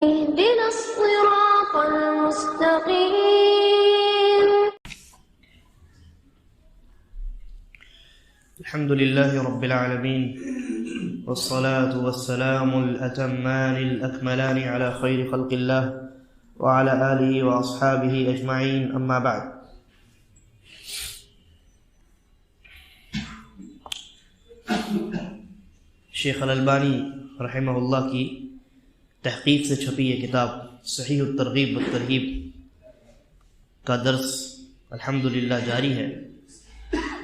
اهدنا الصراط المستقيم. الحمد لله رب العالمين، والصلاة والسلام الأتمان الأكملان على خير خلق الله وعلى آله وأصحابه أجمعين، أما بعد. شیخ الالبانی رحمہ اللہ کی تحقیق سے چھپی یہ کتاب صحیح الترغیب والترہیب کا درس الحمدللہ جاری ہے،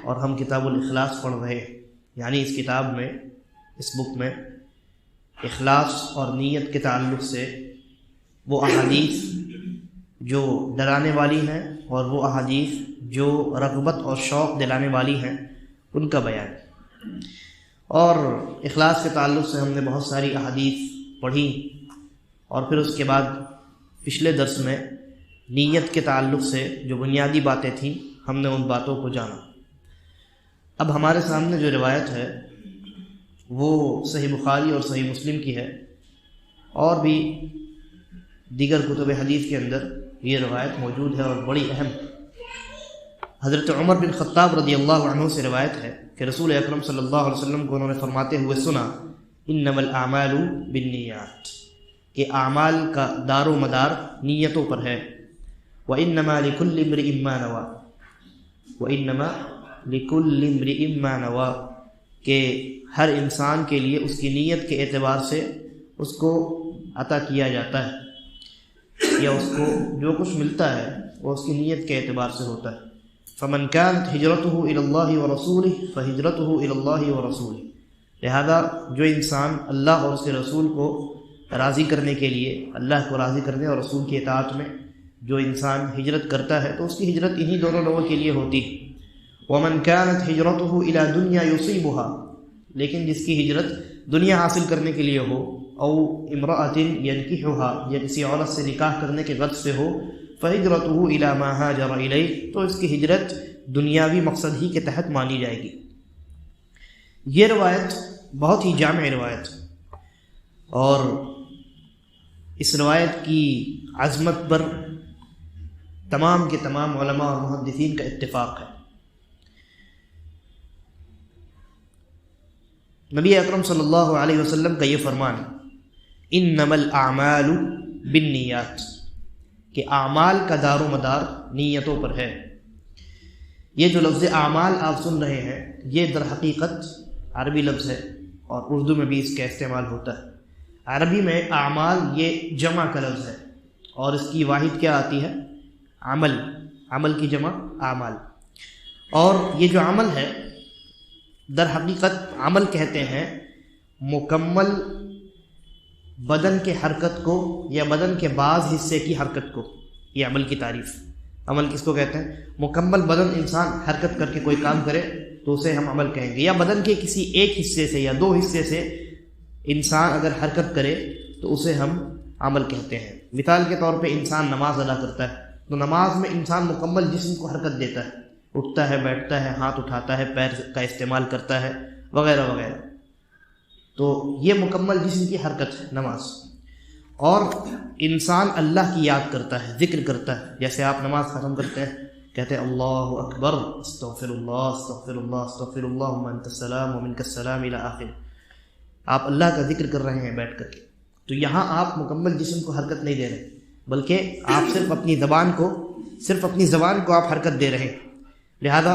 اور ہم کتاب الاخلاص پڑھ رہے ہیں. یعنی اس کتاب میں، اس بک میں اخلاص اور نیت کے تعلق سے وہ احادیث جو ڈرانے والی ہیں اور وہ احادیث جو رغبت اور شوق دلانے والی ہیں ان کا بیان. اور اخلاص کے تعلق سے ہم نے بہت ساری احادیث پڑھی، اور پھر اس کے بعد پچھلے درس میں نیت کے تعلق سے جو بنیادی باتیں تھیں ہم نے ان باتوں کو جانا. اب ہمارے سامنے جو روایت ہے وہ صحیح بخاری اور صحیح مسلم کی ہے، اور بھی دیگر کتب حدیث کے اندر یہ روایت موجود ہے اور بڑی اہم. حضرت عمر بن خطاب رضی اللہ عنہ سے روایت ہے کہ رسول اکرم صلی اللہ علیہ وسلم کو انہوں نے فرماتے ہوئے سنا، انما الاعمال بالنیات، کہ اعمال کا دار و مدار نیتوں پر ہے. وانما لکل امرئ ما نوى، وانما لکل امرئ ما نوى، کہ ہر انسان کے لیے اس کی نیت کے اعتبار سے اس کو عطا کیا جاتا ہے، یا اس کو جو کچھ ملتا ہے وہ اس کی نیت کے اعتبار سے ہوتا ہے. فمن كانت هجرته الى الله ورسوله فهجرته الى الله ورسوله، لہذا جو انسان اللہ اور اس کے رسول کو راضی کرنے کے لیے، اللہ کو راضی کرنے اور رسول کی اطاعت میں جو انسان ہجرت کرتا ہے تو اس کی ہجرت انہی دونوں لوگوں کے لیے ہوتی ہے. ومن كانت هجرته الى دنيا يصيبها، لیکن جس کی ہجرت دنیا حاصل کرنے کے لیے ہو، او امرأة ينكحها، یا کسی عورت سے نکاح کرنے کے غرض سے ہو، فہجرته الى ما هاجر الیہ، تو اس کی ہجرت دنیاوی مقصد ہی کے تحت مانی جائے گی. یہ روایت بہت ہی جامع روایت، اور اس روایت کی عظمت پر تمام کے تمام علماء اور محدثین کا اتفاق ہے. نبی اکرم صلی اللہ علیہ وسلم کا یہ فرمان، انما الاعمال بالنیات، کہ اعمال کا دار و مدار نیتوں پر ہے. یہ جو لفظ اعمال آپ سن رہے ہیں یہ در حقیقت عربی لفظ ہے، اور اردو میں بھی اس کا استعمال ہوتا ہے. عربی میں اعمال یہ جمع کا لفظ ہے، اور اس کی واحد کیا آتی ہے؟ عمل. عمل کی جمع اعمال. اور یہ جو عمل ہے در حقیقت عمل کہتے ہیں مکمل بدن کے حرکت کو یا بدن کے بعض حصے کی حرکت کو. یہ عمل کی تعریف. عمل کس کو کہتے ہیں؟ مکمل بدن انسان حرکت کر کے کوئی کام کرے تو اسے ہم عمل کہیں گے. یا بدن کے کسی ایک حصے سے یا دو حصے سے انسان اگر حرکت کرے تو اسے ہم عمل کہتے ہیں. مثال کے طور پہ انسان نماز ادا کرتا ہے تو نماز میں انسان مکمل جسم کو حرکت دیتا ہے، اٹھتا ہے، بیٹھتا ہے، ہاتھ اٹھاتا ہے، پیر کا استعمال کرتا ہے، وغیرہ وغیرہ. تو یہ مکمل جسم کی حرکت ہے نماز. اور انسان اللہ کی یاد کرتا ہے، ذکر کرتا ہے. جیسے آپ نماز ختم کرتے ہیں، کہتے ہیں اللہ اکبر، استغفر اللہ استغفر اللہ استغفر اللہ اللہم انت السلام ومنک السلام الی آخر. آپ اللہ کا ذکر کر رہے ہیں بیٹھ کر کے. تو یہاں آپ مکمل جسم کو حرکت نہیں دے رہے، بلکہ آپ صرف اپنی زبان کو آپ حرکت دے رہے ہیں. لہذا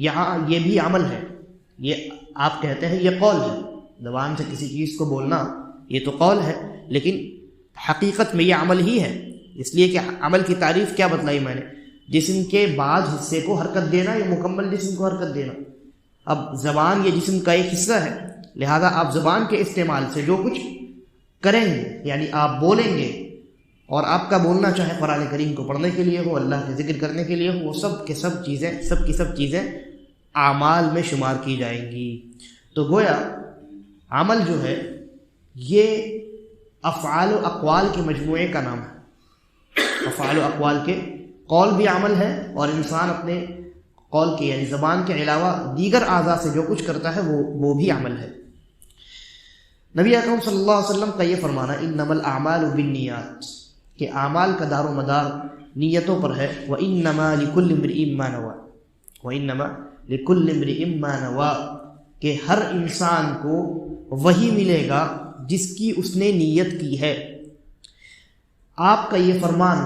یہاں یہ بھی عمل ہے. یہ آپ کہتے ہیں یہ قول ہے، زبان سے کسی چیز کو بولنا یہ تو قول ہے، لیکن حقیقت میں یہ عمل ہی ہے. اس لیے کہ عمل کی تعریف کیا بتلائی میں نے؟ جسم کے بعض حصے کو حرکت دینا یا مکمل جسم کو حرکت دینا. اب زبان یہ جسم کا ایک حصہ ہے، لہذا آپ زبان کے استعمال سے جو کچھ کریں گے، یعنی آپ بولیں گے، اور آپ کا بولنا چاہے قرآن کریم کو پڑھنے کے لیے ہو، اللہ کے ذکر کرنے کے لیے ہو، وہ سب کی سب چیزیں اعمال میں شمار کی جائیں گی. تو گویا عمل جو ہے یہ افعال و اقوال کے مجموعے کا نام ہے. افعال و اقوال کے قول بھی عمل ہے، اور انسان اپنے قول کے یعنی زبان کے علاوہ دیگر اعضاء سے جو کچھ کرتا ہے وہ بھی عمل ہے. نبی اکرم صلی اللہ علیہ وسلم کا یہ فرمانا انما الاعمال بالنیات کہ اعمال کا دار و مدار نیتوں پر ہے. وانما لكل امرئ ما نوى وانما لكل امرئ ما نوى کہ ہر انسان کو وہی ملے گا جس کی اس نے نیت کی ہے. آپ کا یہ فرمان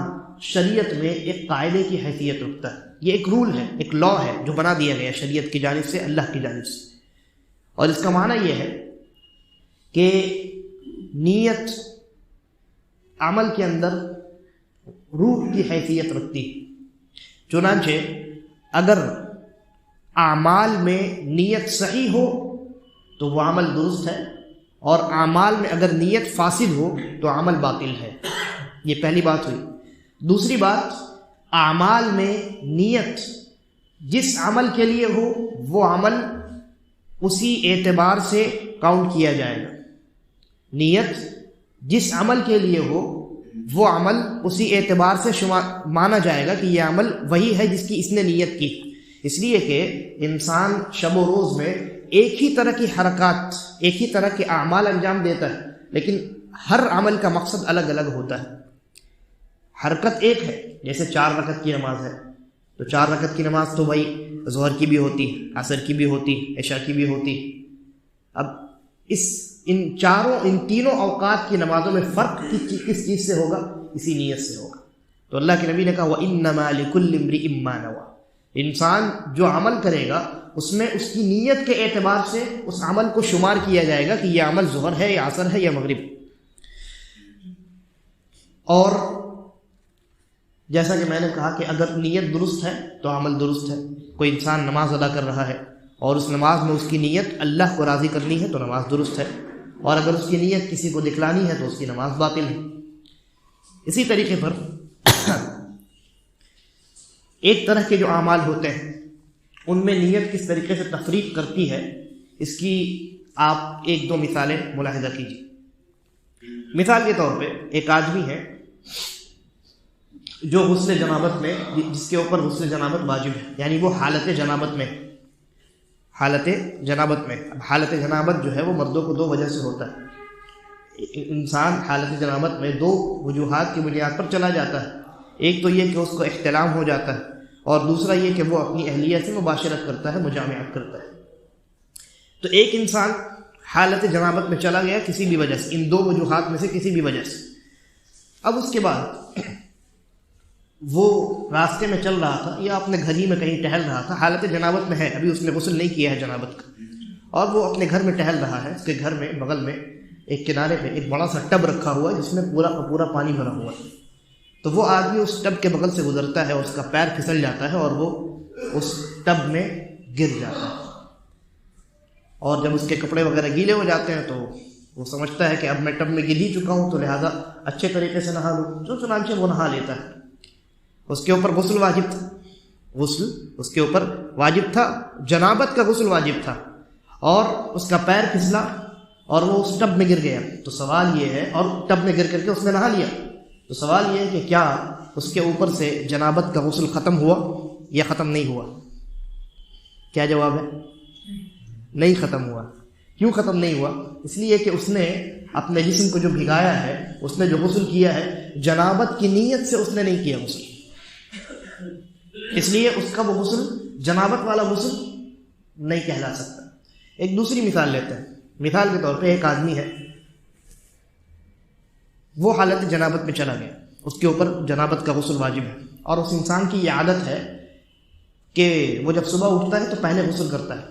شریعت میں ایک قاعدے کی حیثیت رکھتا ہے. یہ ایک رول ہے، ایک لا ہے جو بنا دیا گیا شریعت کی جانب سے، اللہ کی جانب سے. اور اس کا معنی یہ ہے کہ نیت عمل کے اندر روح کی حیثیت رکھتی ہے. چنانچہ اگر اعمال میں نیت صحیح ہو تو وہ عمل درست ہے، اور اعمال میں اگر نیت فاسد ہو تو عمل باطل ہے. یہ پہلی بات ہوئی. دوسری بات، اعمال میں نیت جس عمل کے لیے ہو وہ عمل اسی اعتبار سے کاؤنٹ کیا جائے گا. نیت جس عمل کے لیے ہو وہ عمل اسی اعتبار سے مانا جائے گا کہ یہ عمل وہی ہے جس کی اس نے نیت کی. اس لیے کہ انسان شب و روز میں ایک ہی طرح کی حرکات، ایک ہی طرح کے اعمال انجام دیتا ہے، لیکن ہر عمل کا مقصد الگ الگ ہوتا ہے. حرکت ایک ہے، جیسے 4 رکعت کی نماز ہے تو 4 رکعت کی نماز تو بھائی ظہر کی بھی ہوتی ہے، عصر کی بھی ہوتی ہے، عشاء کی بھی ہوتی ہے. اب ان تینوں اوقات کی نمازوں میں فرق کس چیز سے ہوگا؟ اسی نیت سے ہوگا. تو اللہ کے نبی نے کہا وَإِنَّمَا لِكُلِّ امْرِئٍ مَّا نَوَىٰ. انسان جو عمل کرے گا اس میں اس کی نیت کے اعتبار سے اس عمل کو شمار کیا جائے گا کہ یہ عمل ظہر ہے یا عصر ہے یا مغرب. اور جیسا کہ میں نے کہا کہ اگر نیت درست ہے تو عمل درست ہے. کوئی انسان نماز ادا کر رہا ہے اور اس نماز میں اس کی نیت اللہ کو راضی کرنی ہے تو نماز درست ہے، اور اگر اس کی نیت کسی کو دکھلانی ہے تو اس کی نماز باطل ہے. اسی طریقے پر ایک طرح کے جو اعمال ہوتے ہیں ان میں نیت کس طریقے سے تفریق کرتی ہے، اس کی آپ 1-2 مثالیں ملاحظہ کیجیے. مثال کے طور پہ ایک آدمی ہے جو غسل جنابت میں، جس کے اوپر غسل جنابت واجب ہے، یعنی وہ حالت جنابت میں. اب حالت جنابت جو ہے وہ مردوں کو 2 وجہ سے ہوتا ہے. انسان حالت جنابت میں 2 وجوہات کی بنیاد پر چلا جاتا ہے. ایک تو یہ کہ اس کو احتلام ہو جاتا ہے، اور دوسرا یہ کہ وہ اپنی اہلیہ سے مباشرت کرتا ہے، مجامعت کرتا ہے. تو ایک انسان حالت جنابت میں چلا گیا کسی بھی وجہ سے، ان 2 وجوہات میں سے کسی بھی وجہ سے. اب اس کے بعد وہ راستے میں چل رہا تھا یا اپنے گھر ہی میں کہیں ٹہل رہا تھا، حالت جنابت میں ہے، ابھی اس نے غسل نہیں کیا ہے جنابت کا، اور وہ اپنے گھر میں ٹہل رہا ہے. اس کے گھر میں بغل میں ایک کنارے پہ ایک بڑا سا ٹب رکھا ہوا ہے جس میں پورا کا پورا پانی بھرا ہوا ہے. تو وہ آدمی اس ٹب کے بغل سے گزرتا ہے، اس کا پیر پھسل جاتا ہے اور وہ اس ٹب میں گر جاتا ہے. اور جب اس کے کپڑے وغیرہ گیلے ہو جاتے ہیں تو وہ سمجھتا ہے کہ اب میں ٹب میں گر ہی چکا ہوں تو لہٰذا اچھے طریقے سے نہا لوں. جو چنانچہ وہ نہا لیتا ہے. اس کے اوپر غسل واجب تھا، غسل اس کے اوپر واجب تھا، جنابت کا غسل واجب تھا، اور اس کا پیر پھسلا اور وہ اس ٹب میں گر گیا. تو سوال یہ ہے، اور ٹب میں گر کر کے اس نے نہا لیا، تو سوال یہ ہے کہ کیا اس کے اوپر سے جنابت کا غسل ختم ہوا یا ختم نہیں ہوا؟ کیا جواب ہے؟ نہیں ختم ہوا. کیوں ختم نہیں ہوا؟ اس لیے کہ اس نے اپنے جسم کو جو بھگایا ہے، اس نے جو غسل کیا ہے، جنابت کی نیت سے اس نے نہیں کیا غسل، اس لیے اس کا وہ غسل جنابت والا غسل نہیں کہلا سکتا. ایک دوسری مثال لیتے ہیں. مثال کے طور پہ ایک آدمی ہے، وہ حالت جنابت میں چلا گیا، اس کے اوپر جنابت کا غسل واجب ہے، اور اس انسان کی یہ عادت ہے کہ وہ جب صبح اٹھتا ہے تو پہلے غسل کرتا ہے،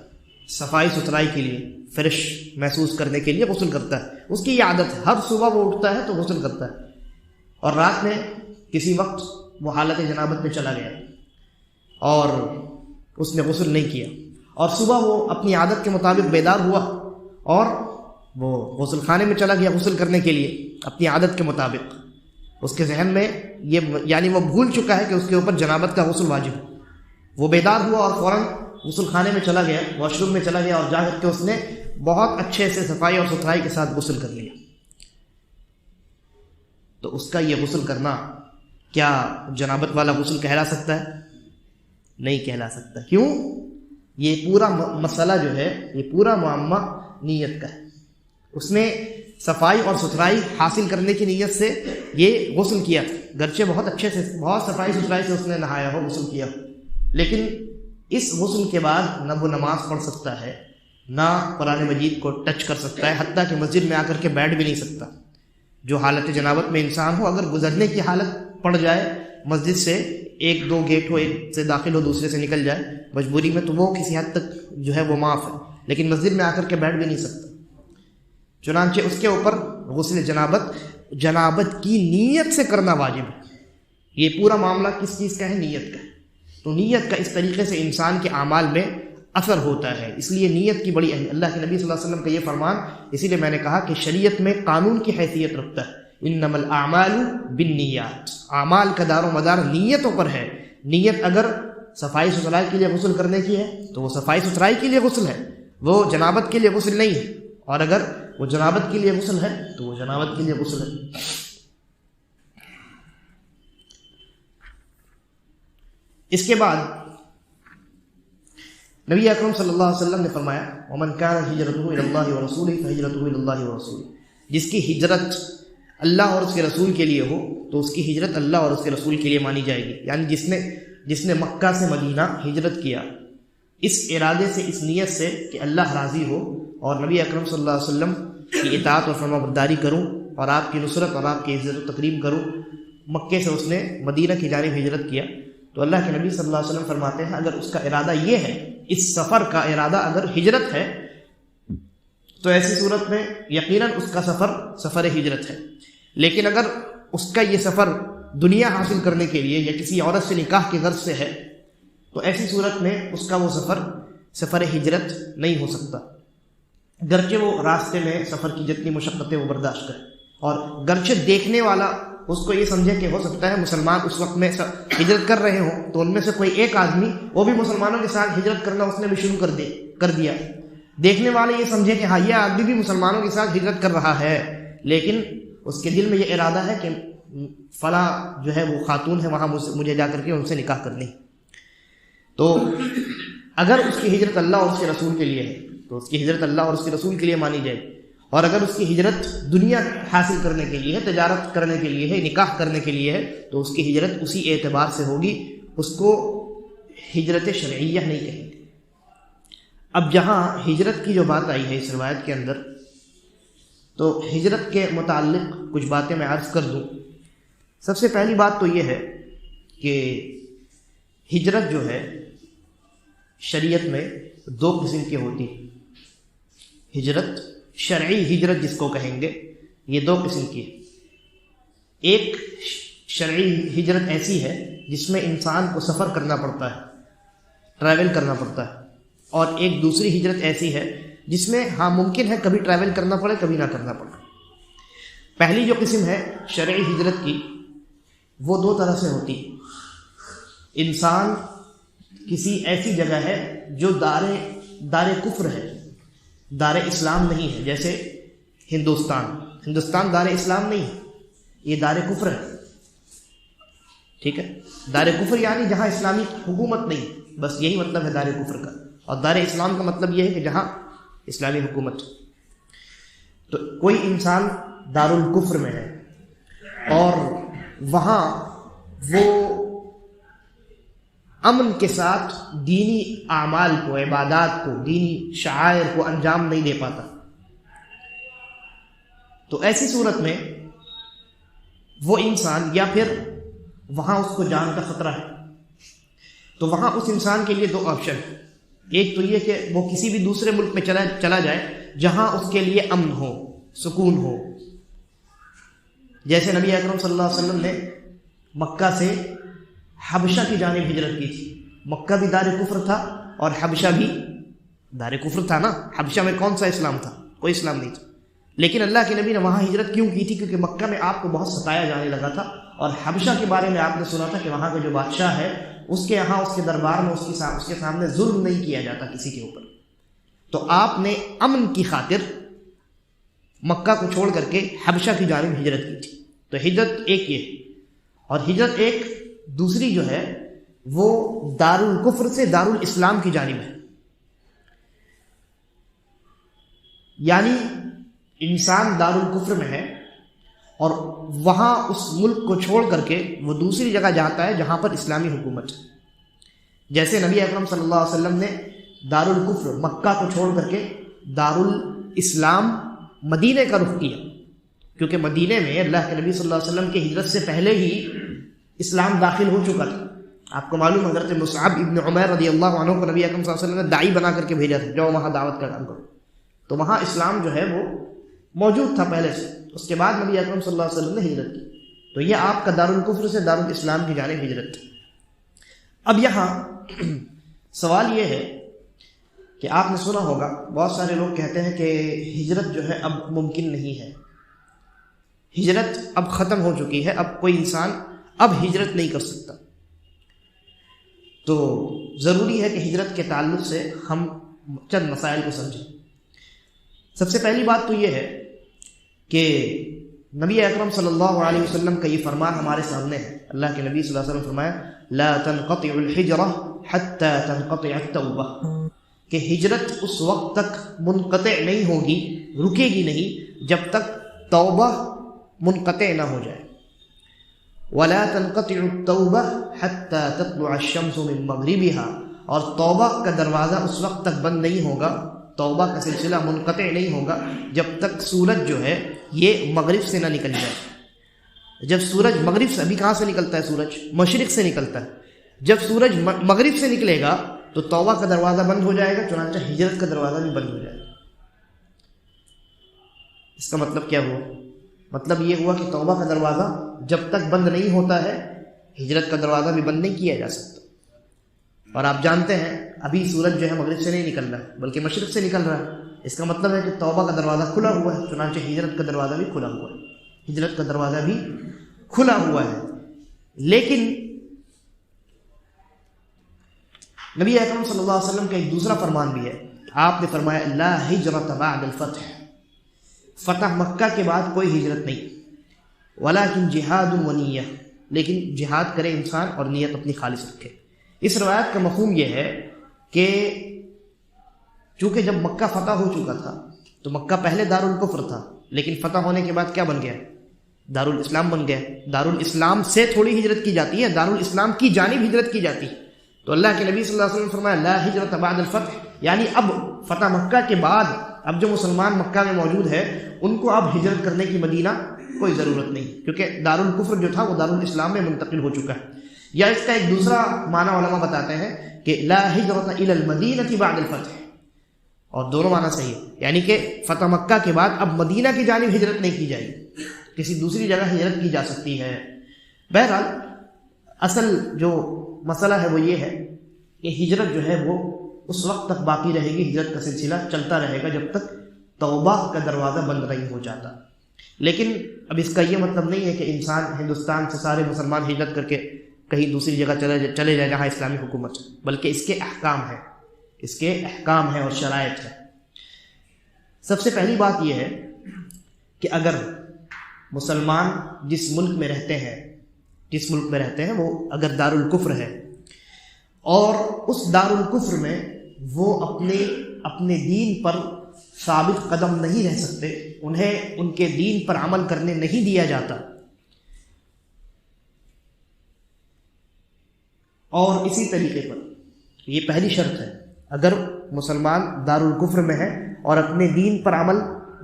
صفائی ستھرائی کے لیے، فریش محسوس کرنے کے لیے غسل کرتا ہے. اس کی یہ عادت ہے، ہر صبح وہ اٹھتا ہے تو غسل کرتا ہے. اور رات میں کسی وقت وہ حالت جنابت میں چلا گیا اور اس نے غسل نہیں کیا، اور صبح وہ اپنی عادت کے مطابق بیدار ہوا اور وہ غسل خانے میں چلا گیا غسل کرنے کے لیے اپنی عادت کے مطابق. اس کے ذہن میں یہ، یعنی وہ بھول چکا ہے کہ اس کے اوپر جنابت کا غسل واجب ہے. وہ بیدار ہوا اور فوراً غسل خانے میں چلا گیا، واش روم میں چلا گیا، اور جا کر کے اس نے بہت اچھے سے صفائی اور ستھرائی کے ساتھ غسل کر لیا. تو اس کا یہ غسل کرنا کیا جنابت والا غسل کہلا سکتا ہے؟ نہیں کہلا سکتا. کیوں؟ یہ پورا مسئلہ جو ہے، یہ پورا معمہ نیت کا ہے. اس نے صفائی اور ستھرائی حاصل کرنے کی نیت سے یہ غسل کیا، گرچہ بہت اچھے سے بہت صفائی ستھرائی سے اس نے نہایا ہو، غسل کیا ہو، لیکن اس غسل کے بعد نہ وہ نماز پڑھ سکتا ہے، نہ قرآن مجید کو ٹچ کر سکتا ہے، حتیٰ کہ مسجد میں آ کر کے بیٹھ بھی نہیں سکتا۔ جو حالت جنابت میں انسان ہو، اگر گزرنے کی حالت پڑ جائے، مسجد سے ایک دو گیٹ ہو، ایک سے داخل ہو دوسرے سے نکل جائے مجبوری میں، تو وہ کسی حد تک جو ہے وہ معاف ہے، لیکن مسجد میں آ کر کے بیٹھ بھی نہیں سکتا۔ چنانچہ اس کے اوپر غسل جنابت کی نیت سے کرنا واجب ہے۔ یہ پورا معاملہ کس چیز کا ہے؟ نیت کا۔ تو نیت کا اس طریقے سے انسان کے اعمال میں اثر ہوتا ہے، اس لیے نیت کی بڑی اہمیت۔ اللہ کے نبی صلی اللہ علیہ وسلم کا یہ فرمان، اسی لیے میں نے کہا کہ شریعت میں قانون کی حیثیت رکھتا ہے، انما الاعمال بالنیات، اعمال کا دار و مدار نیتوں پر ہے۔ نیت اگر صفائی ستھرائی کے لیے غسل کرنے کی ہے تو وہ صفائی ستھرائی کے لیے غسل ہے، وہ جنابت کے لیے غسل نہیں ہے، اور اگر وہ جنابت کے لیے غسل ہے تو وہ جنابت کے لیے غسل ہے۔ اس کے بعد نبی اکرم صلی اللہ علیہ وسلم نے فرمایا، ومن كان هجرته الى الله ورسوله فهجرته الى الله ورسوله، جس کی ہجرت اللہ اور اس کے رسول کے لیے ہو تو اس کی ہجرت اللہ اور اس کے رسول کے لیے مانی جائے گی۔ یعنی جس نے مکہ سے مدینہ ہجرت کیا اس ارادے سے، اس نیت سے کہ اللہ راضی ہو اور نبی اکرم صلی اللہ علیہ وسلم کی اطاعت اور فرما برداری کروں اور آپ کی نصرت اور آپ کی عزت و تکریم کروں، مکے سے اس نے مدینہ کی جانب ہجرت کیا، تو اللہ کے نبی صلی اللہ علیہ وسلم فرماتے ہیں اگر اس کا ارادہ یہ ہے، اس سفر کا ارادہ اگر ہجرت ہے، تو ایسی صورت میں یقیناً اس کا سفر ہجرت ہے۔ لیکن اگر اس کا یہ سفر دنیا حاصل کرنے کے لیے یا کسی عورت سے نکاح کی غرض سے ہے، تو ایسی صورت میں اس کا وہ سفر ہجرت نہیں ہو سکتا، گرچہ وہ راستے میں سفر کی جتنی مشقتیں وہ برداشت کرے، اور گرچہ دیکھنے والا اس کو یہ سمجھے کہ ہو سکتا ہے مسلمان اس وقت میں ہجرت کر رہے ہوں تو ان میں سے کوئی ایک آدمی وہ بھی مسلمانوں کے ساتھ ہجرت کرنا اس نے بھی شروع کر دیا، دیکھنے والے یہ سمجھے کہ ہاں یہ آدمی بھی مسلمانوں کے ساتھ ہجرت کر رہا ہے، لیکن اس کے دل میں یہ ارادہ ہے کہ فلاں جو ہے وہ خاتون ہے، وہاں مجھے جا کر کے ان سے نکاح کرنی۔ تو اگر اس کی ہجرت اللہ اور اس کے رسول کے لیے ہے تو اس کی ہجرت اللہ اور اس کے رسول کے لیے مانی جائے، اور اگر اس کی ہجرت دنیا حاصل کرنے کے لیے ہے، تجارت کرنے کے لیے ہے، نکاح کرنے کے لیے ہے، تو اس کی ہجرت اسی اعتبار سے ہوگی، اس کو ہجرت شرعیہ نہیں کہیں گے۔ اب جہاں ہجرت کی جو بات آئی ہے اس روایت کے اندر، تو ہجرت کے متعلق کچھ باتیں میں عرض کر دوں۔ سب سے پہلی بات تو یہ ہے کہ ہجرت جو ہے شریعت میں دو قسم کی ہوتی ہے۔ ہجرت شرعی ہجرت جس کو کہیں گے، یہ دو قسم کی ہے۔ ایک شرعی ہجرت ایسی ہے جس میں انسان کو سفر کرنا پڑتا ہے، ٹریول کرنا پڑتا ہے، اور ایک دوسری ہجرت ایسی ہے جس میں ہاں ممکن ہے کبھی ٹریول کرنا پڑے کبھی نہ کرنا پڑے۔ پہلی جو قسم ہے شرعی ہجرت کی، وہ دو طرح سے ہوتی ہے۔ انسان کسی ایسی جگہ ہے جو دار کفر ہے، دار اسلام نہیں ہے، جیسے ہندوستان دار اسلام نہیں ہے، یہ دار کفر ہے، ٹھیک ہے۔ دار کفر یعنی جہاں اسلامی حکومت نہیں، بس یہی مطلب ہے دار کفر کا، اور دار اسلام کا مطلب یہ ہے کہ جہاں اسلامی حکومت۔ تو کوئی انسان دار الکفر میں ہے اور وہاں وہ امن کے ساتھ دینی اعمال کو، عبادات کو، دینی شعائر کو انجام نہیں دے پاتا، تو ایسی صورت میں وہ انسان، یا پھر وہاں اس کو جان کا خطرہ ہے، تو وہاں اس انسان کے لیے دو آپشن ہیں۔ ایک تو یہ کہ وہ کسی بھی دوسرے ملک میں چلا جائے جہاں اس کے لیے امن ہو، سکون ہو، جیسے نبی اکرم صلی اللہ علیہ وسلم نے مکہ سے حبشہ کی جانب ہجرت کی تھی۔ مکہ بھی دار کفر تھا اور حبشہ بھی دار کفر تھا نا، حبشہ میں کون سا اسلام تھا؟ کوئی اسلام نہیں تھا، لیکن اللہ کے نبی نے وہاں ہجرت کیوں کی تھی؟ کیونکہ مکہ میں آپ کو بہت ستایا جانے لگا تھا، اور حبشہ کے بارے میں آپ نے سنا تھا کہ وہاں کا جو بادشاہ ہے اس کے یہاں، اس کے دربار میں اس کے سامنے ظلم نہیں کیا جاتا کسی کے اوپر۔ تو آپ نے امن کی خاطر مکہ کو چھوڑ کر کے حبشہ کی جانب ہجرت کی تھی۔ تو ہجرت ایک یہ ہے، اور ہجرت ایک دوسری جو ہے وہ دار الکفر سے دار الاسلام کی جانب ہے۔ یعنی انسان دارالکفر میں ہے اور وہاں اس ملک کو چھوڑ کر کے وہ دوسری جگہ جاتا ہے جہاں پر اسلامی حکومت ہے. جیسے نبی اکرم صلی اللہ علیہ وسلم نے دارالکفر مکہ کو چھوڑ کر کے دارالاسلام مدینے کا رخ کیا، کیونکہ مدینے میں اللہ کے نبی صلی اللہ علیہ وسلم کی ہجرت سے پہلے ہی اسلام داخل ہو چکا تھا. آپ کو معلوم حضرت مصعب ابن عمیر رضی اللہ عنہ کو نبی اکرم صلی اللہ علیہ وسلم نے داعی بنا کر کے بھیجا تھا، جاؤ وہاں دعوت کا کام کرو. تو وہاں اسلام جو ہے وہ موجود تھا پہلے سے. اس کے بعد نبی اکرم صلی اللہ علیہ وسلم نے ہجرت کی. تو یہ آپ کا دارالکفر سے دارالاسلام کی جانب ہجرت تھی. اب یہاں سوال یہ ہے کہ آپ نے سنا ہوگا بہت سارے لوگ کہتے ہیں کہ ہجرت جو ہے اب ممکن نہیں ہے، ہجرت اب ختم ہو چکی ہے، اب کوئی انسان اب ہجرت نہیں کر سکتا. تو ضروری ہے کہ ہجرت کے تعلق سے ہم چند مسائل کو سمجھیں. سب سے پہلی بات تو یہ ہے کہ نبی اکرم صلی اللہ علیہ وسلم کا یہ فرمان ہمارے سامنے ہے. اللہ کے نبی صلی اللہ علیہ وسلم فرمایا لا تنقطع الحجرہ حتی تنقطع التوبہ، کہ ہجرت اس وقت تک منقطع نہیں ہوگی، رکے گی نہیں جب تک توبہ منقطع نہ ہو جائے. ولا تنقطع التوبہ حتی تطلع الشمس من مغربها، اور توبہ کا دروازہ اس وقت تک بند نہیں ہوگا، توبہ کا سلسلہ منقطع نہیں ہوگا جب تک سورج جو ہے یہ مغرب سے نہ نکل جائے. جب سورج مغرب سے، ابھی کہاں سے نکلتا ہے سورج؟ مشرق سے نکلتا ہے. جب سورج مغرب سے نکلے گا تو توبہ کا دروازہ بند ہو جائے گا، چنانچہ ہجرت کا دروازہ بھی بند ہو جائے گا. اس کا مطلب کیا ہوا؟ مطلب یہ ہوا کہ توبہ کا دروازہ جب تک بند نہیں ہوتا ہے ہجرت کا دروازہ بھی بند نہیں کیا جا سکتا. اور آپ جانتے ہیں ابھی سورج جو ہے مغرب سے نہیں نکل رہا ہے بلکہ مشرق سے نکل رہا ہے. اس کا مطلب ہے کہ توبہ کا دروازہ کھلا ہوا ہے، چنانچہ ہجرت کا دروازہ بھی کھلا ہوا ہے. ہجرت کا دروازہ بھی کھلا ہوا ہے. لیکن نبی اکرم صلی اللہ علیہ وسلم کا ایک دوسرا فرمان بھی ہے. آپ نے فرمایا لا ہجرت بعد الفتح، فتح مکہ کے بعد کوئی ہجرت نہیں. ولکن جہاد و نیہ، لیکن جہاد کرے انسان اور نیت اپنی خالص رکھے. اس روایت کا مفہوم یہ ہے کہ چونکہ جب مکہ فتح ہو چکا تھا تو مکہ پہلے دارالکفر تھا، لیکن فتح ہونے کے بعد کیا بن گیا؟ دارالاسلام بن گیا. دارالاسلام سے تھوڑی ہجرت کی جاتی ہے، دارالاسلام کی جانب ہجرت کی جاتی. تو اللہ کے نبی صلی اللہ علیہ وسلم فرمایا لا ہجرت بعد الفتح، یعنی اب فتح مکہ کے بعد اب جو مسلمان مکہ میں موجود ہے ان کو اب ہجرت کرنے کی مدینہ کوئی ضرورت نہیں، کیونکہ دارالکفر جو تھا وہ دارالاسلام میں منتقل ہو چکا ہے. یا اس کا ایک دوسرا معنی علماء بتاتے ہیں کہ لا ہجرت الی المدینہ بعد الفتح، اور دونوں معنی صحیح ہے، یعنی کہ فتح مکہ کے بعد اب مدینہ کی جانب ہجرت نہیں کی جائے گی، کسی دوسری جگہ ہجرت کی جا سکتی ہے. بہرحال اصل جو مسئلہ ہے وہ یہ ہے کہ ہجرت جو ہے وہ اس وقت تک باقی رہے گی، ہجرت کا سلسلہ چلتا رہے گا جب تک توبہ کا دروازہ بند نہیں ہو جاتا. لیکن اب اس کا یہ مطلب نہیں ہے کہ انسان ہندوستان سے سارے مسلمان ہجرت کر کے کہیں دوسری جگہ چلے جائے جہاں اسلامی حکومت ہے، بلکہ اس کے احکام ہیں، اس کے احکام ہیں اور شرائط ہے. سب سے پہلی بات یہ ہے کہ اگر مسلمان جس ملک میں رہتے ہیں وہ اگر دارالکفر ہے اور اس دارالکفر میں وہ اپنے دین پر ثابت قدم نہیں رہ سکتے، انہیں ان کے دین پر عمل کرنے نہیں دیا جاتا، اور اسی طریقے پر یہ پہلی شرط ہے، اگر مسلمان دارالکفر میں ہے اور اپنے دین پر عمل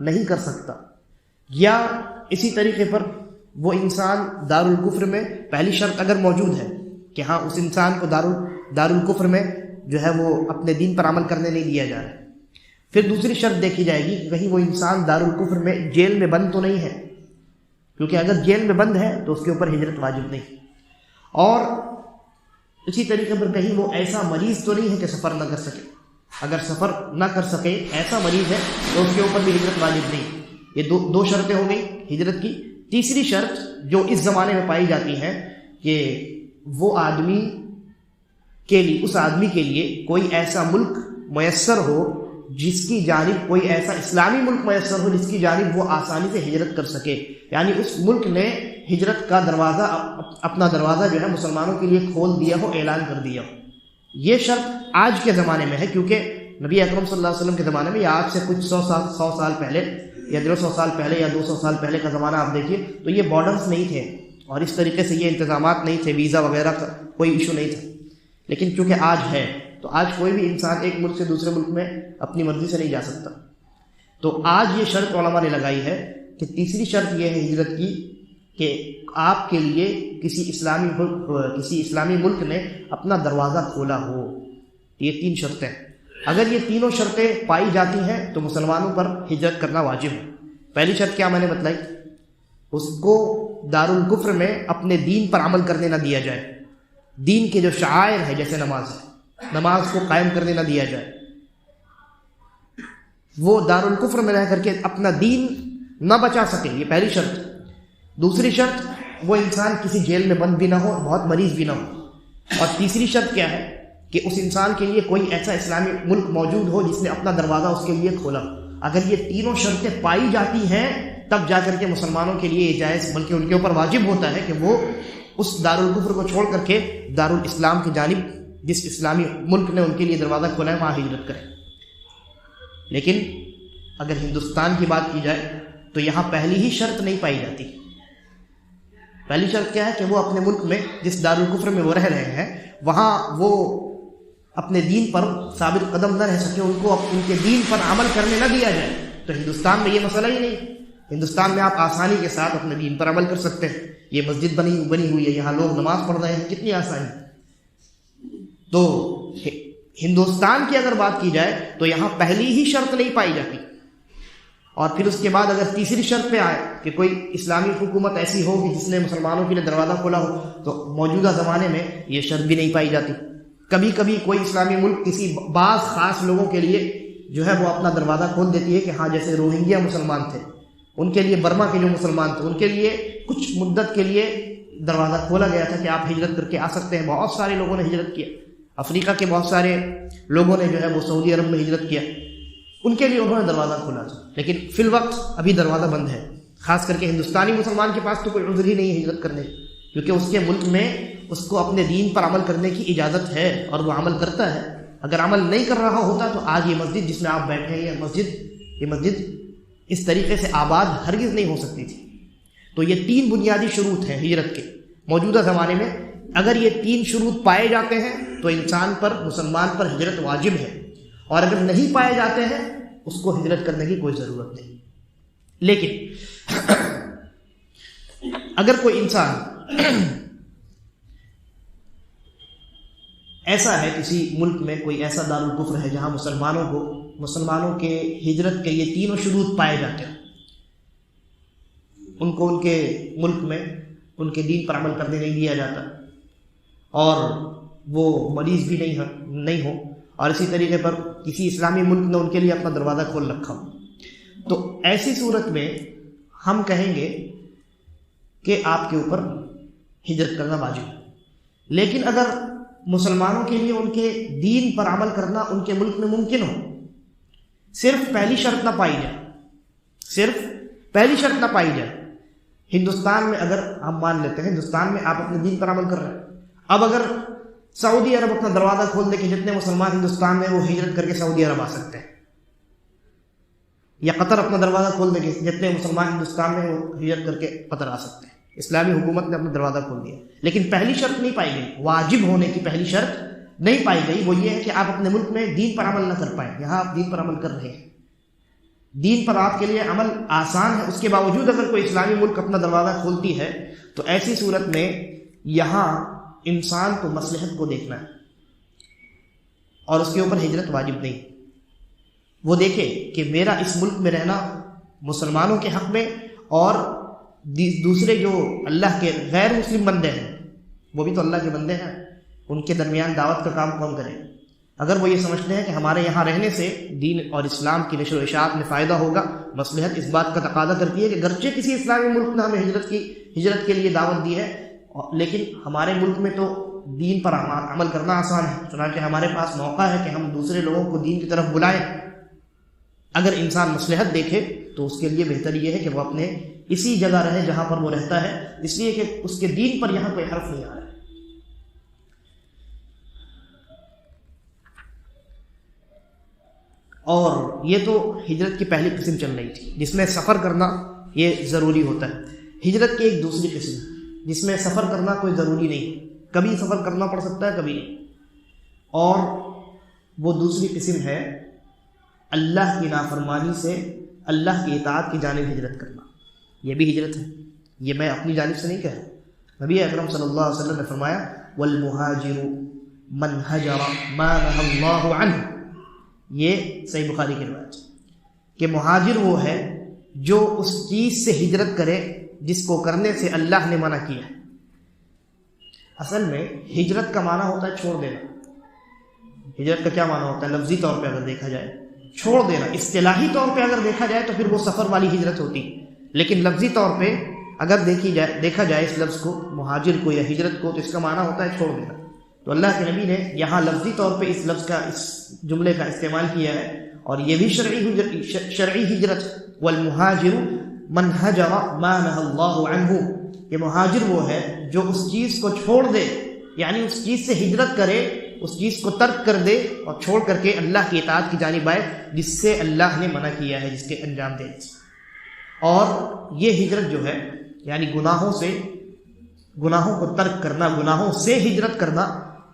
نہیں کر سکتا، یا اسی طریقے پر وہ انسان دارالکفر میں پہلی شرط اگر موجود ہے کہ ہاں اس انسان کو دارالکفر میں جو ہے وہ اپنے دین پر عمل کرنے نہیں دیا جا رہا ہے، پھر دوسری شرط دیکھی جائے گی کہ کہیں وہ انسان دارالکفر میں جیل میں بند تو نہیں ہے، کیونکہ اگر جیل میں بند ہے تو اس کے اوپر ہجرت واجب نہیں. اور اسی طریقے پر کہیں وہ ایسا مریض تو نہیں ہے کہ سفر نہ کر سکے، اگر سفر نہ کر سکے ایسا مریض ہے تو اس کے اوپر بھی ہجرت واجب نہیں. یہ دو شرطیں ہو گئی ہجرت کی. تیسری شرط جو اس زمانے میں پائی جاتی ہے کہ وہ اس آدمی کے لیے کوئی ایسا ملک میسر ہو جس کی جانب، کوئی ایسا اسلامی ملک میسر ہو جس کی جانب وہ آسانی سے ہجرت کر سکے، یعنی اس ملک نے ہجرت کا دروازہ، اپنا دروازہ جو ہے مسلمانوں کے لیے کھول دیا ہو، اعلان کر دیا ہو. یہ شرط آج کے زمانے میں ہے، کیونکہ نبی اکرم صلی اللہ علیہ وسلم کے زمانے میں یا آج سے کچھ 100 سال پہلے یا 150 سال پہلے یا 200 سال پہلے کا زمانہ آپ دیکھیے تو یہ بارڈرز نہیں تھے اور اس طریقے سے یہ انتظامات نہیں تھے، ویزا وغیرہ کا کوئی ایشو نہیں تھا. لیکن چونکہ آج ہے تو آج کوئی بھی انسان ایک ملک سے دوسرے ملک میں اپنی مرضی سے نہیں جا سکتا. تو آج یہ شرط علماء نے لگائی ہے کہ تیسری شرط یہ ہے ہجرت کی کہ آپ کے لیے کسی اسلامی ملک نے اپنا دروازہ کھولا ہو. یہ 3 شرطیں، اگر یہ تینوں شرطیں پائی جاتی ہیں تو مسلمانوں پر ہجرت کرنا واجب ہے. پہلی شرط کیا میں نے بتلائی، اس کو دارالکفر میں اپنے دین پر عمل کرنے نہ دیا جائے. دین کے جو شعائر ہے جیسے نماز کو قائم کرنے نہ دیا جائے. وہ دارالکفر میں رہ کر کے اپنا دین نہ بچا سکے، یہ پہلی شرط. دوسری شرط، وہ انسان کسی جیل میں بند بھی نہ ہو، بہت مریض بھی نہ ہو. اور تیسری شرط کیا ہے کہ اس انسان کے لیے کوئی ایسا اسلامی ملک موجود ہو جس نے اپنا دروازہ اس کے لیے کھولا. اگر یہ تینوں شرطیں پائی جاتی ہیں تب جا کر کے مسلمانوں کے لیے یہ جائز، بلکہ ان کے اوپر واجب ہوتا ہے کہ وہ اس دارالکفر کو چھوڑ کر کے دارالاسلام کی جانب، جس اسلامی ملک نے ان کے لیے دروازہ کھولا ہے، وہاں ہجرت کریں. لیکن اگر ہندوستان کی بات کی جائے تو یہاں پہلی ہی شرط نہیں پائی جاتی. پہلی شرط کیا ہے کہ وہ اپنے ملک میں جس دارالکفر میں وہ رہ رہے ہیں وہاں وہ اپنے دین پر ثابت قدم نہ رہ سکے، ان کو ان کے دین پر عمل کرنے نہ دیا جائے. تو ہندوستان میں یہ مسئلہ ہی نہیں. ہندوستان میں آپ آسانی کے ساتھ اپنے دین پر عمل کر سکتے ہیں. یہ مسجد بنی ہوئی ہے، یہاں لوگ نماز پڑھ رہے ہیں، کتنی آسانی. تو ہندوستان کی اگر بات کی جائے تو یہاں پہلی ہی شرط نہیں پائی جاتی. اور پھر اس کے بعد اگر تیسری شرط پہ آئے کہ کوئی اسلامی حکومت ایسی ہو کہ جس نے مسلمانوں کے لیے دروازہ کھولا ہو، تو موجودہ زمانے میں یہ شرط بھی نہیں پائی جاتی. کبھی کبھی کوئی اسلامی ملک کسی بعض خاص لوگوں کے لیے جو ہے وہ اپنا دروازہ کھول دیتی ہے کہ ہاں جیسے روہنگیا مسلمان تھے، ان کے لیے برما کے جو مسلمان تھے ان کے لیے کچھ مدت کے لیے دروازہ کھولا گیا تھا کہ آپ ہجرت کر کے آ سکتے ہیں. بہت سارے لوگوں نے ہجرت کیا. افریقہ کے بہت سارے لوگوں نے جو ہے وہ سعودی عرب میں ہجرت کیا، ان کے لیے انہوں نے دروازہ کھولا تھا. لیکن فی الوقت ابھی دروازہ بند ہے. خاص کر کے ہندوستانی مسلمان کے پاس تو کوئی عذر ہی نہیں ہے ہجرت کرنے، کیونکہ اس کے ملک میں اس کو اپنے دین پر عمل کرنے کی اجازت ہے اور وہ عمل کرتا ہے. اگر عمل نہیں کر رہا ہوتا تو آج یہ مسجد جس میں آپ بیٹھے ہیں یہ مسجد اس طریقے سے آباد ہرگز نہیں ہو سکتی تھی. تو یہ 3 بنیادی شروط ہیں ہجرت کے. موجودہ زمانے میں اگر یہ 3 شروط پائے جاتے ہیں تو انسان پر، مسلمان پر ہجرت واجب ہے. اور اگر نہیں پائے جاتے ہیں اس کو ہجرت کرنے کی کوئی ضرورت نہیں. لیکن اگر کوئی انسان ایسا ہے، کسی ملک میں کوئی ایسا دارالکفر ہے جہاں مسلمانوں کے ہجرت کے یہ 3 شروط پائے جاتے ہیں، ان کو ان کے ملک میں ان کے دین پر عمل کرنے نہیں دیا جاتا، اور وہ مریض بھی نہیں ہو، اور اسی طریقے پر کسی اسلامی ملک نے ان کے لیے اپنا دروازہ کھول رکھا ہو، تو ایسی صورت میں ہم کہیں گے کہ آپ کے اوپر ہجرت کرنا واجب ہے. لیکن اگر مسلمانوں کے لیے ان کے دین پر عمل کرنا ان کے ملک میں ممکن ہو، صرف پہلی شرط نہ پائی جائے. ہندوستان میں اگر ہم مان لیتے ہیں ہندوستان میں آپ اپنے دین پر عمل کر رہے ہیں، اب اگر سعودی عرب اپنا دروازہ کھول دے کہ جتنے مسلمان ہندوستان میں وہ ہجرت کر کے سعودی عرب آ سکتے ہیں، یا قطر اپنا دروازہ کھول دے کہ جتنے مسلمان ہندوستان میں وہ ہجرت کر کے قطر آ سکتے ہیں، اسلامی حکومت نے اپنا دروازہ کھول دیا. لیکن پہلی شرط نہیں پائی گئی، واجب ہونے کی پہلی شرط نہیں پائی گئی. وہ یہ ہے کہ آپ اپنے ملک میں دین پر عمل نہ کر پائیں. یہاں آپ دین پر عمل کر رہے ہیں، دین پر آپ کے لیے عمل آسان ہے، اس کے باوجود اگر کوئی اسلامی ملک اپنا دروازہ کھولتی ہے تو ایسی صورت میں یہاں انسان کو مصلحت کو دیکھنا ہے اور اس کے اوپر ہجرت واجب نہیں. وہ دیکھے کہ میرا اس ملک میں رہنا مسلمانوں کے حق میں، اور دوسرے جو اللہ کے غیر مسلم بندے ہیں وہ بھی تو اللہ کے بندے ہیں، ان کے درمیان دعوت کا کام کون کرے. اگر وہ یہ سمجھتے ہیں کہ ہمارے یہاں رہنے سے دین اور اسلام کی نشر و اشاعت میں فائدہ ہوگا، مصلحت اس بات کا تقاضا کرتی ہے کہ گرچہ کسی اسلامی ملک نے ہمیں ہجرت کے لیے دعوت دی ہے، لیکن ہمارے ملک میں تو دین پر عمل کرنا آسان ہے، چنانچہ ہمارے پاس موقع ہے کہ ہم دوسرے لوگوں کو دین کی طرف بلائیں. اگر انسان مصلحت دیکھے تو اس کے لیے بہتر یہ ہے کہ وہ اپنے اسی جگہ رہے جہاں پر وہ رہتا ہے، اس لیے کہ اس کے دین پر یہاں کوئی حرف نہیں آ رہا ہے. اور یہ تو ہجرت کی پہلی قسم چل رہی تھی جس میں سفر کرنا یہ ضروری ہوتا ہے۔ ہجرت کی ایک دوسری قسم ہے جس میں سفر کرنا کوئی ضروری نہیں، کبھی سفر کرنا پڑ سکتا ہے کبھی نہیں، اور وہ دوسری قسم ہے اللہ کی نافرمانی سے اللہ کی اطاعت کی جانب ہجرت کرنا۔ یہ بھی ہجرت ہے، یہ میں اپنی جانب سے نہیں کہہ رہا، نبی اکرم صلی اللہ علیہ وسلم نے فرمایا والمہاجر من ہجر ما نہى اللہ عنہ، یہ صحیح بخاری کی روایت کہ مہاجر وہ ہے جو اس چیز سے ہجرت کرے جس کو کرنے سے اللہ نے منع کیا ہے۔ اصل میں ہجرت کا معنی ہوتا ہے چھوڑ دینا۔ ہجرت کا کیا معنی ہوتا ہے لفظی طور پہ اگر دیکھا جائے؟ چھوڑ دینا۔ اصطلاحی طور پہ اگر دیکھا جائے تو پھر وہ سفر والی ہجرت ہوتی، لیکن لفظی طور پہ اگر دیکھا جائے اس لفظ کو، مہاجر کو یا ہجرت کو، تو اس کا معنی ہوتا ہے چھوڑ دینا۔ تو اللہ کے نبی نے یہاں لفظی طور پہ اس لفظ کا، اس جملے کا استعمال کیا ہے، اور یہ بھی شرعی ہجرت، والمہاجر من ہجر ما نہى اللہ عنہ، یہ مہاجر وہ ہے جو اس چیز کو چھوڑ دے، یعنی اس چیز سے ہجرت کرے، اس چیز کو ترک کر دے اور چھوڑ کر کے اللہ کی اطاعت کی جانب آئے جس سے اللہ نے منع کیا ہے، جس کے انجام دینے سے۔ اور یہ ہجرت جو ہے یعنی گناہوں کو ترک کرنا، گناہوں سے ہجرت کرنا،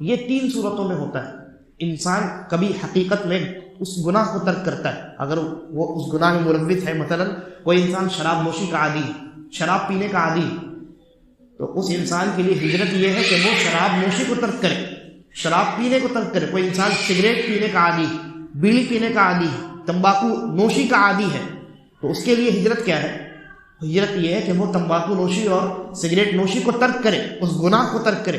یہ 3 صورتوں میں ہوتا ہے۔ انسان کبھی حقیقت میں اس گناہ کو ترک کرتا ہے، اگر وہ اس گناہ میں ملوث ہے، مثلا کوئی انسان شراب نوشی کا عادی، شراب پینے کا عادی، تو اس انسان کے لیے ہجرت یہ ہے کہ وہ شراب نوشی کو ترک کرے، شراب پینے کو ترک کرے۔ کوئی انسان سگریٹ پینے کا عادی، بیڑی پینے کا عادی، تمباکو نوشی کا عادی ہے، تو اس کے لیے ہجرت کیا ہے؟ ہجرت یہ ہے کہ وہ تمباکو نوشی اور سگریٹ نوشی کو ترک کرے، اس گناہ کو ترک کرے۔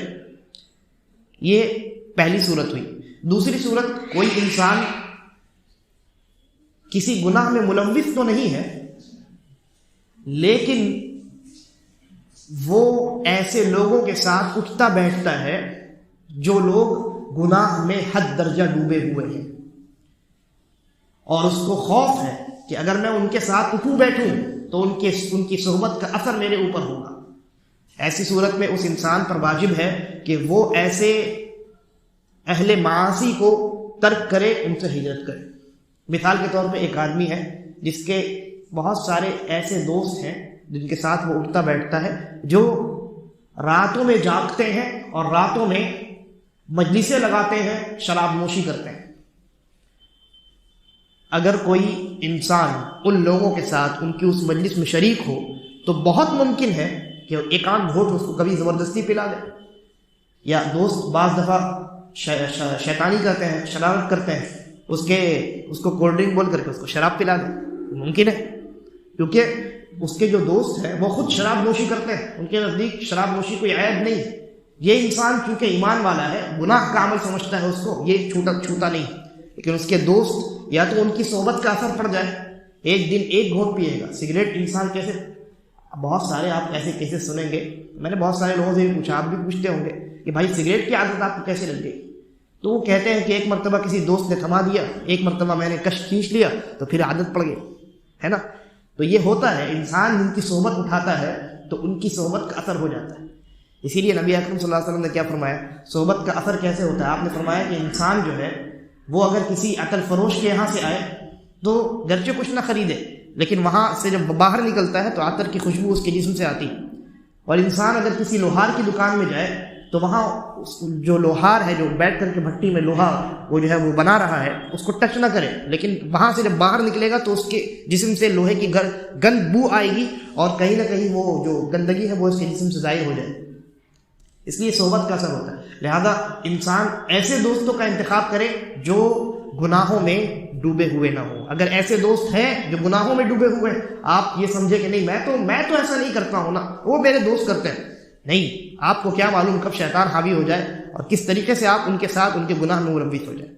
یہ پہلی صورت ہوئی۔ دوسری صورت، کوئی انسان کسی گناہ میں ملوث تو نہیں ہے، لیکن وہ ایسے لوگوں کے ساتھ اٹھتا بیٹھتا ہے جو لوگ گناہ میں حد درجہ ڈوبے ہوئے ہیں، اور اس کو خوف ہے کہ اگر میں ان کے ساتھ اٹھوں بیٹھوں تو ان کی صحبت کا اثر میرے اوپر ہوگا۔ ایسی صورت میں اس انسان پر واجب ہے کہ وہ ایسے اہل معاصی کو ترک کرے، ان سے ہجرت کرے۔ مثال کے طور پہ ایک آدمی ہے جس کے بہت سارے ایسے دوست ہیں جن کے ساتھ وہ اٹھتا بیٹھتا ہے، جو راتوں میں جاگتے ہیں اور راتوں میں مجلسیں لگاتے ہیں، شراب نوشی کرتے ہیں۔ اگر کوئی انسان ان لوگوں کے ساتھ ان کی اس مجلس میں شریک ہو تو بہت ممکن ہے کہ ایک آدھ گھونٹ اس کو کبھی زبردستی پلا دے، یا دوست بعض دفعہ شیطانی کرتے ہیں، شرارت کرتے ہیں، اس کو کولڈ ڈرنک بول کر کے اس کو شراب پلا دے، ممکن ہے، کیونکہ اس کے جو دوست ہیں وہ خود شراب نوشی کرتے ہیں، ان کے نزدیک شراب نوشی کوئی عیب نہیں۔ یہ انسان چونکہ ایمان والا ہے، گناہ کا عمل سمجھتا ہے، اس کو یہ چھوتا نہیں، لیکن اس کے دوست یا تو ان کی صحبت کا اثر پڑ جائے، ایک دن ایک گھونٹ پیے گا سگریٹ۔ انسان کیسے، بہت سارے آپ ایسے کیسے سنیں گے، میں نے بہت سارے لوگوں سے بھی پوچھا، آپ بھی پوچھتے ہوں گے کہ بھائی سگریٹ کی عادت آپ کو کیسے لگ گئی؟ تو وہ کہتے ہیں کہ ایک مرتبہ کسی دوست نے تھما دیا، ایک مرتبہ میں نے کش کھینچ لیا تو پھر عادت پڑ گئی، ہے نا۔ تو یہ ہوتا ہے، انسان جن کی صحبت اٹھاتا ہے تو ان کی صحبت کا اثر ہو جاتا ہے۔ اسی لیے نبی اکرم صلی اللہ علیہ وسلم نے کیا فرمایا، صحبت کا اثر کیسے ہوتا ہے؟ آپ نے فرمایا کہ انسان جو ہے وہ اگر کسی عطر فروش کے یہاں سے آئے تو گرچہ کچھ نہ خریدے، لیکن وہاں سے جب باہر نکلتا ہے تو عطر کی خوشبو اس کے جسم سے آتی ہے۔ اور انسان اگر کسی لوہار کی دکان میں جائے تو وہاں جو لوہار ہے، جو بیٹھ کر کے بھٹی میں لوہا وہ جو ہے وہ بنا رہا ہے، اس کو ٹچ نہ کرے، لیکن وہاں سے جب باہر نکلے گا تو اس کے جسم سے لوہے کی گند بو آئے گی، اور کہیں نہ کہیں وہ جو گندگی ہے وہ اس کے جسم سے ظاہر ہو جائے۔ اس لیے صحبت کا اثر ہوتا ہے۔ لہذا انسان ایسے دوستوں کا انتخاب کرے جو گناہوں میں ڈوبے ہوئے نہ ہوں۔ اگر ایسے دوست ہیں جو گناہوں میں ڈوبے ہوئے ہیں، آپ یہ سمجھے کہ نہیں میں تو ایسا نہیں کرتا ہوں نا، وہ میرے دوست کرتے ہیں، نہیں، آپ کو کیا معلوم کب شیطان حاوی ہو جائے اور کس طریقے سے آپ ان کے ساتھ ان کے گناہ میں ملوث ہو جائے۔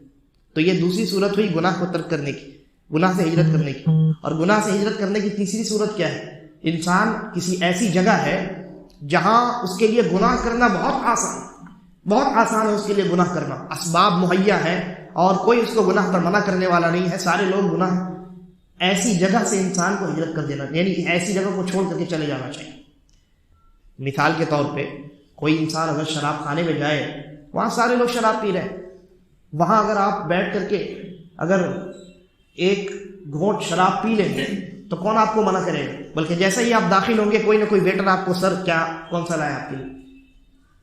تو یہ دوسری صورت ہوئی گناہ کو ترک کرنے کی، گناہ سے ہجرت کرنے کی۔ اور گناہ سے ہجرت کرنے کی تیسری صورت کیا ہے؟ انسان کسی ایسی جگہ ہے جہاں اس کے لیے گناہ کرنا بہت آسان ہے، اس کے لیے گناہ کرنا، اسباب مہیا ہے اور کوئی اس کو گناہ پر منع کرنے والا نہیں ہے، سارے لوگ گناہ۔ ایسی جگہ سے انسان کو ہجرت کر دینا، یعنی ایسی جگہ کو چھوڑ کر کے چلے جانا چاہیے۔ مثال کے طور پہ کوئی انسان اگر شراب خانے میں جائے، وہاں سارے لوگ شراب پی رہے ہیں، وہاں اگر آپ بیٹھ کر کے اگر ایک گھونٹ شراب پی لیں گے تو کون آپ کو منع کرے گا؟ بلکہ جیسے ہی آپ داخل ہوں گے کوئی نہ کوئی ویٹر آپ کو سر کون سا لایا آپ کے لیے،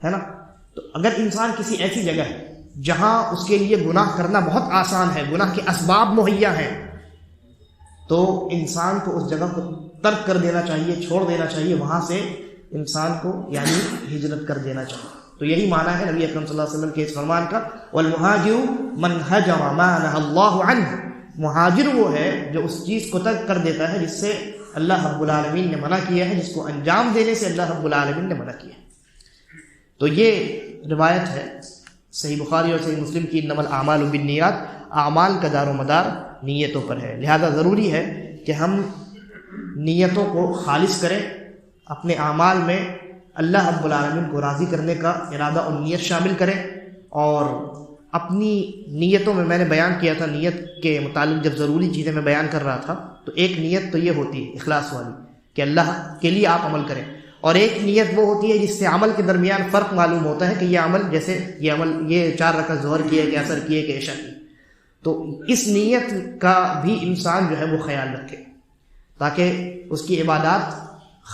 ہے نا؟ تو اگر انسان کسی ایسی جگہ ہے جہاں اس کے لیے گناہ کرنا بہت آسان ہے، گناہ کے اسباب مہیا ہیں، تو انسان کو اس جگہ کو ترک کر دینا چاہیے، چھوڑ دینا چاہیے، وہاں سے انسان کو یعنی ہجرت کر دینا چاہیے۔ تو یہی معنی ہے نبی اکرم صلی اللہ علیہ وسلم کے اس فرمان کا، والمہاجر من ہجر ما نہى اللہ عنہ، مہاجر وہ ہے جو اس چیز کو ترک کر دیتا ہے جس سے اللہ رب العالمین نے منع کیا ہے، جس کو انجام دینے سے اللہ رب العالمین نے منع کیا ہے۔ تو یہ روایت ہے صحیح بخاری اور صحیح مسلم کی، انما الاعمال بالنیات، اعمال کا دار و مدار نیتوں پر ہے، لہذا ضروری ہے کہ ہم نیتوں کو خالص کریں، اپنے اعمال میں اللہ رب العالمین کو راضی کرنے کا ارادہ اور نیت شامل کریں، اور اپنی نیتوں میں نے بیان کیا تھا، نیت کے متعلق جب ضروری چیزیں میں بیان کر رہا تھا تو ایک نیت تو یہ ہوتی ہے اخلاص والی کہ اللہ کے لیے آپ عمل کریں، اور ایک نیت وہ ہوتی ہے جس سے عمل کے درمیان فرق معلوم ہوتا ہے کہ یہ عمل جیسے یہ 4 رکعت ظہر کیے کہ عصر کیے کہ عشاء کی، تو اس نیت کا بھی انسان جو ہے وہ خیال رکھے تاکہ اس کی عبادات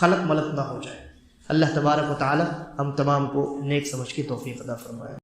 خلط ملط نہ ہو جائے۔ اللہ تبارک و تعالی ہم تمام کو نیک سمجھ کی توفیق عطا فرمائے۔